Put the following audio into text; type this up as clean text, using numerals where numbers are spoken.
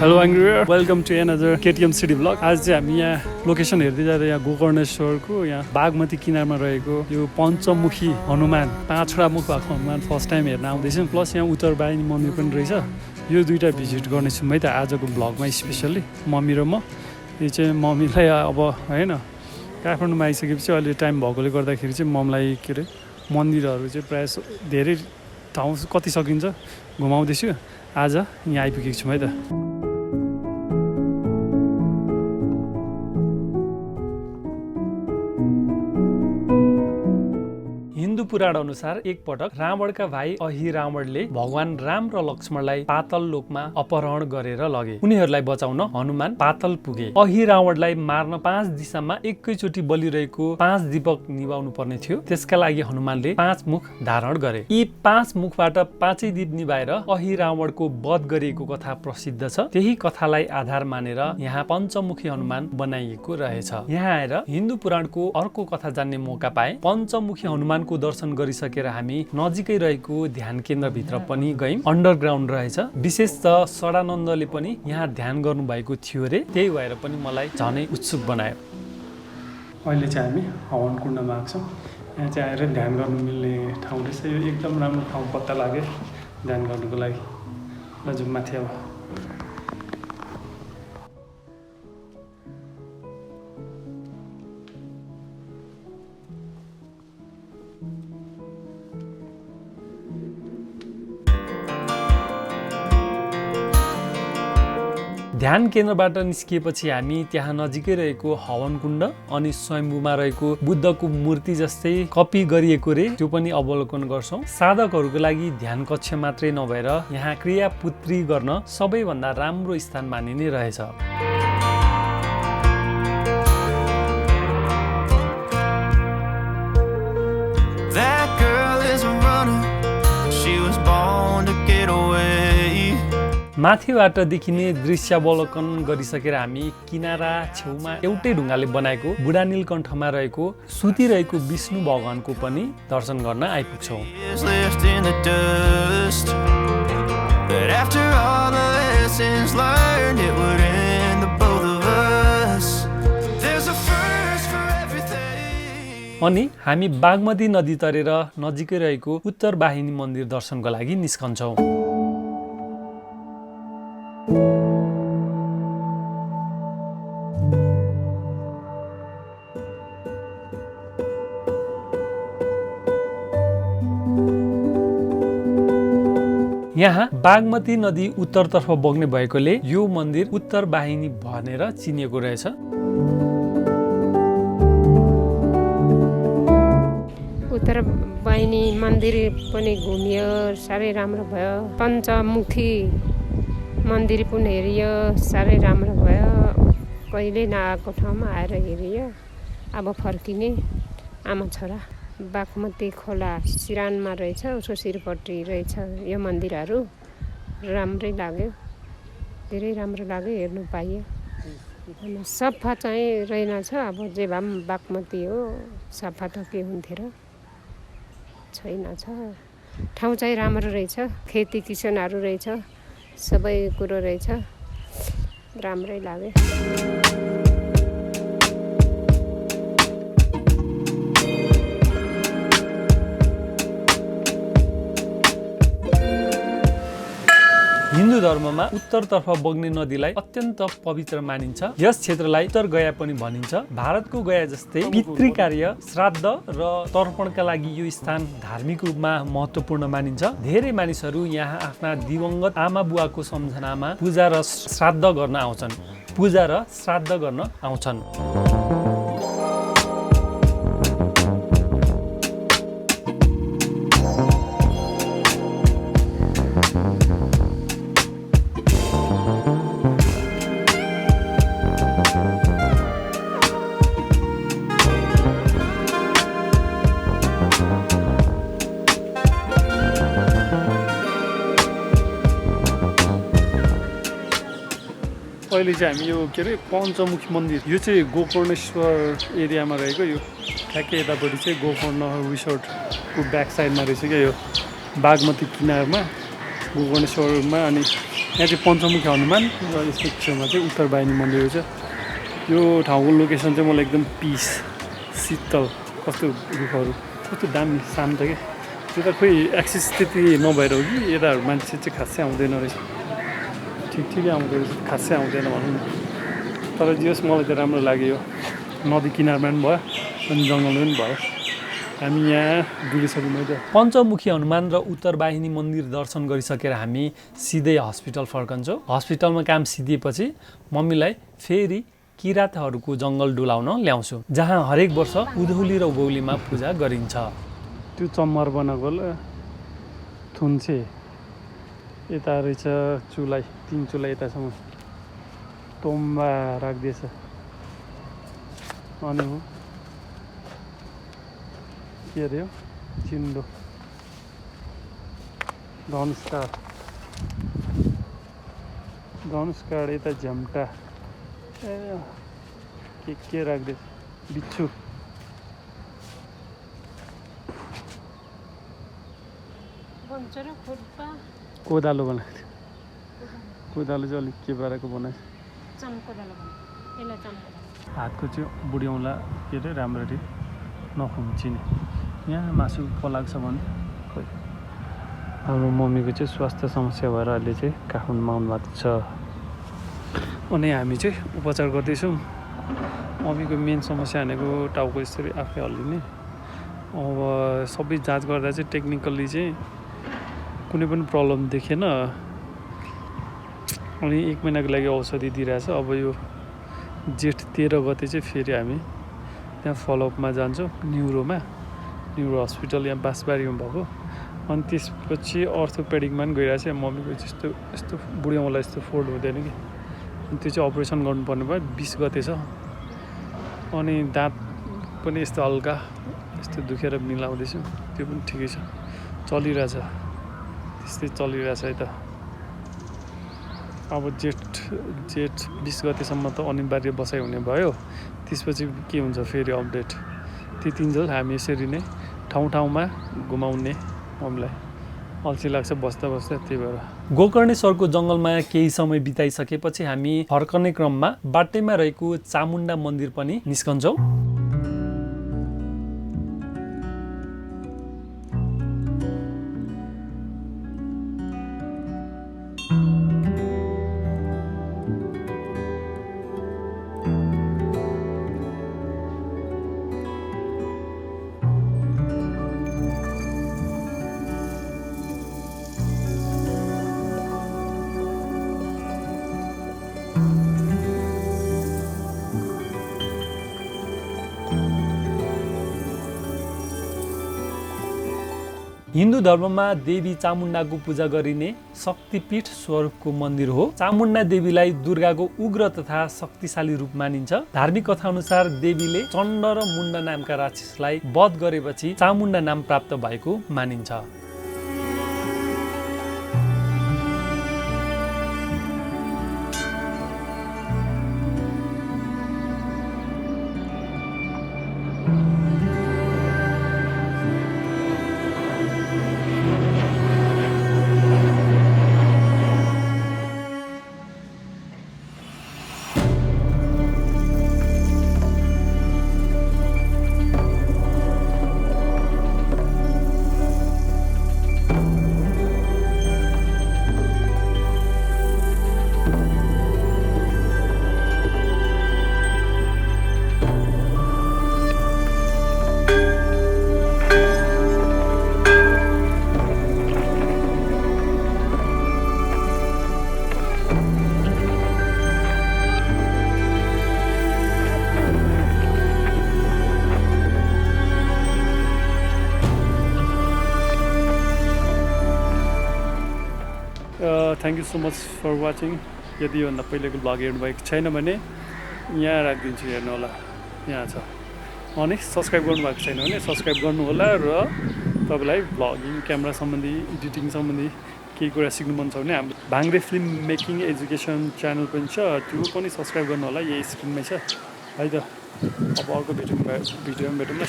Hello एङ्ग्रियर, welcome to another KTM city blog. आज चाहिँ हामी यहाँ लोकेसन हेर्दै जाँदा यहाँ गोकर्णेश्वरको यहाँ बागमती किनारमा रहेको यो पञ्चमुखी हनुमान 5वटा मुख भएको हनुमान फर्स्ट टाइम हेर्न आउँदैछौँ। प्लस यहाँ उत्तरवाहिनी मन्दिर पनि रहेछ। यो दुईवटा भिजिट गर्नेछौँ है त आजको ब्लगमा स्पेसल्ली मम्मी र म। यो चाहिँ मम्मीलाई अब होइन काठमाडौँमा आइसकेपछि अहिले टाइम भएकोले गर्दाखेरि चाहिँ मम्मीलाई के अरे मन्दिरहरू चाहिँ प्रायः धेरै ठाउँ कति सकिन्छ घुमाउँदैछु। आज यहाँ आइपुगेको छौँ है त। हिन्दू पुराण अनुसार एकपटक रावणका भाइ अहिरावणले भगवान राम र लक्ष्मणलाई पातल लोकमा अपहरण गरेर लगे। उनीहरूलाई बचाउन हनुमान पातल पुगे। अहिरावणलाई मार्न 5 दिशामा एकैचोटि बलिरहेको 5 दीपक निभाउनु पर्ने थियो। त्यसका लागि हनुमानले 5 मुख धारण गरे। यी 5 मुखबाट 5 दीप निभाएर अहिरावणको वध गरिएको कथा प्रसिद्ध छ। त्यही कथालाई आधार मानेर यहाँ पञ्चमुखी हनुमान बनाइएको रहेछ। यहाँ आएर हिन्दू पुराणको अर्को कथा जान्ने मौका पाए। पञ्चमुखी हनुमानको दर्शन गरिसकेर हामी नजिकै रहेको ध्यान केन्द्रभित्र पनि गयौँ। अन्डरग्राउन्ड रहेछ। विशेष त सडानन्दले पनि यहाँ ध्यान गर्नुभएको थियो रे। त्यही भएर पनि मलाई झनै उत्सुक बनायो। अहिले चाहिँ हामी हवन कुण्डमा आएको छौँ। यहाँ चाहिँ आएर ध्यान गर्नु मिल्ने ठाउँ रहेछ। यो एकदम राम्रो ठाउँ पत्ता लाग्यो ध्यान गर्नुको लागि। ल जाउँ माथि अब। ध्यान केन्द्रबाट निस्किएपछि हामी त्यहाँ नजिकै रहेको हवन कुण्ड अनि स्वयम्भूमा रहेको बुद्धको मूर्ति जस्तै कपी गरिएको रे त्यो पनि अवलोकन गर्छौँ। साधकहरूको लागि ध्यान कक्ष मात्रै नभएर यहाँ क्रियापुत्री गर्न सबैभन्दा राम्रो स्थान मानिने रहेछ। माथिबाट देखिने दृश्यावलोकन गरिसकेर हामी किनारा छेउमा एउटै ढुङ्गाले बनाएको बुढा नीलकण्ठमा रहेको सुतिरहेको विष्णु भगवानको पनि दर्शन गर्न आइपुग्छौँ। अनि हामी बागमती नदी तरेर नजिकै रहेको उत्तरवाहिनी मन्दिर दर्शनको लागि निस्कन्छौँ। यहाँ बागमती नदी उत्तरतर्फ बग्ने भएकोले यो मन्दिर उत्तरवाहिनी भनेर चिनिएको रहेछ। उत्तरवाहिनी मन्दिर पनि घुमियो, साह्रै राम्रो भयो। पञ्चमुखी मन्दिर पनि हेरियो, साह्रै राम्रो भयो। कहिले नआएको ठाउँमा आएर हेरियो। अब फर्किने आमा छोरा। बागमती खोला सिरानमा रहेछ, उसको सिरपट्टि रहेछ यो मन्दिरहरू। राम्रै लाग्यो, धेरै राम्रो लाग्यो, हेर्नु पाइयो। सफा चाहिँ रहेनछ। अब जे भए पनि बागमती हो, सफा त के हुन्थ्यो र, छैन छ। ठाउँ चाहिँ राम्रो रहेछ, खेती किसानहरू रहेछ, सबै कुरो रहेछ, राम्रै लाग्यो। हिन्दू धर्ममा उत्तरतर्फ बग्ने नदीलाई अत्यन्त पवित्र मानिन्छ। यस क्षेत्रलाई उत्तर गया पनि भनिन्छ। भारतको गया जस्तै पितृ कार्य, श्राद्ध र तर्पणका लागि यो स्थान धार्मिक रूपमा महत्त्वपूर्ण मानिन्छ। धेरै मानिसहरू यहाँ आफ्ना दिवंगत आमा बुवाको सम्झनामा पूजा र श्राद्ध गर्न आउँछन्। अहिले चाहिँ हामी यो के अरे पञ्चमुखी मन्दिर, यो चाहिँ गोकर्णेश्वर एरियामा रहेको। यो ठ्याक्कै यतापट्टि चाहिँ गोकर्ण रिसोर्टको ब्याक साइडमा रहेछ क्या। यो बागमती किनारमा गोकर्णेश्वरमा अनि यहाँ चाहिँ पञ्चमुखी हनुमान र यसको छेउमा चाहिँ उत्तरवाहिनी मन्दिर छ। यो ठाउँको लोकेसन चाहिँ मलाई एकदम पिस, शीतल, कस्तो रुखहरू कस्तो दामी शान्त क्या। त्यो त खोइ एक्सेस त्यति नभएर हो कि यताहरू मान्छे चाहिँ खासै आउँदैन रहेछ, ठिकै आउँदो रहेछ, खासै आउँदैन भनौँ न। तर जे होस् मलाई त राम्रो लाग्यो। यो नदी किनारमा पनि भयो अनि जङ्गलमा पनि भयो। हामी यहाँ डुबिसक्यौँ मैले। पञ्चमुखी हनुमान र उत्तरवाहिनी मन्दिर दर्शन गरिसकेर हामी सिधै हस्पिटल फर्कन्छौँ। हस्पिटलमा काम सिधिएपछि मम्मीलाई फेरि किराँतहरूको जङ्गल डुलाउन ल्याउँछु, जहाँ हरेक वर्ष उधौली र उभौलीमा पूजा गरिन्छ। त्यो चम्मर बनाएको थुन्से यता रहेछ, चुलाइ 3 चुलाइ यतासम्म तोम्बा राखिदिएछ। अनि के अरे चिन्डो धनुष काँड यता झ्याम्टा के राख्दै बिच्छु कोदालो बनाएको थियो। कोदालो चाहिँ अलिक के पाराको बनाएछ, हातको चाहिँ बुढ्यौँला के अरे राम्ररी नखुम्चिने। यहाँ मासु पलाएको छ भने खोइ। हाम्रो मम्मीको चाहिँ स्वास्थ्य समस्या भएर अहिले चाहिँ काठमाडौँमा आउनुभएको छ। अनि हामी चाहिँ उपचार गर्दैछौँ। मम्मीको मेन समस्या भनेको टाउको यसरी आफै हल्लिने। अब सबै जाँच गर्दा चाहिँ टेक्निकल्ली चाहिँ कुनै पनि प्रब्लम देखेन। अनि 1 महिनाको लागि औषधि दिइरहेछ। अब यो जेठ 13 गते चाहिँ फेरि हामी त्यहाँ फलोअपमा जान्छौँ, न्युरो हस्पिटल यहाँ बाँसबारीमा भएको। अनि त्यसपछि अर्थोपेडिकमा पनि गइरहेछ। मम्मीको यस्तो यस्तो बुढ्यौँलाई यस्तो फोल्ड हुँदैन कि, अनि त्यो चाहिँ अपरेसन गर्नुपर्ने भयो। 20 गते छ। अनि दाँत पनि यस्तो हल्का यस्तो दुखेर मिलाउँदैछु, त्यो पनि ठिकै छ, चलिरहेछ, त्यस्तै चलिरहेछ है त। अब जेठ 20 गतेसम्म त अनिवार्य बसाइ हुने भयो। त्यसपछि के हुन्छ फेरि अपडेट। त्यतिन्जेल हामी यसरी नै ठाउँमा घुमाउने। मम्मीलाई अल्छी लाग्छ बस्दा त्यही भएर। गोकर्णेश्वरको जङ्गलमा केही समय बिताइसकेपछि हामी फर्कने क्रममा बाटैमा रहेको चामुण्डा मन्दिर पनि निस्कन्छौँ। हिन्दू धर्ममा देवी चामुण्डाको पूजा गरिने शक्तिपीठ स्वरूपको मन्दिर हो। चामुण्डा देवीलाई दुर्गाको उग्र तथा शक्तिशाली रूप मानिन्छ। धार्मिक कथा अनुसार देवीले चण्ड र मुण्ड नामका राक्षसलाई वध गरेपछि चामुण्डा नाम प्राप्त भएको मानिन्छ। Thank you so much for watching. यदि योभन्दा पहिलेको भ्लग हेर्नुभएको छैन भने यहाँ राखिदिन्छु, हेर्नु होला, यहाँ छ। अनि सब्सक्राइब गर्नुभएको छैन भने सब्सक्राइब गर्नु होला। र तपाईँलाई भ्लगिङ, क्यामेरा सम्बन्धी, एडिटिङ सम्बन्धी केही कुरा सिक्नु मन छ भने हाम्रो भाङ्रे फिल्म मेकिङ एजुकेसन च्यानल पनि छ, त्यो पनि सब्सक्राइब गर्नु होला। यही स्क्रिनमै छ है त। अब अर्को भिडियोमा भेटौँ न।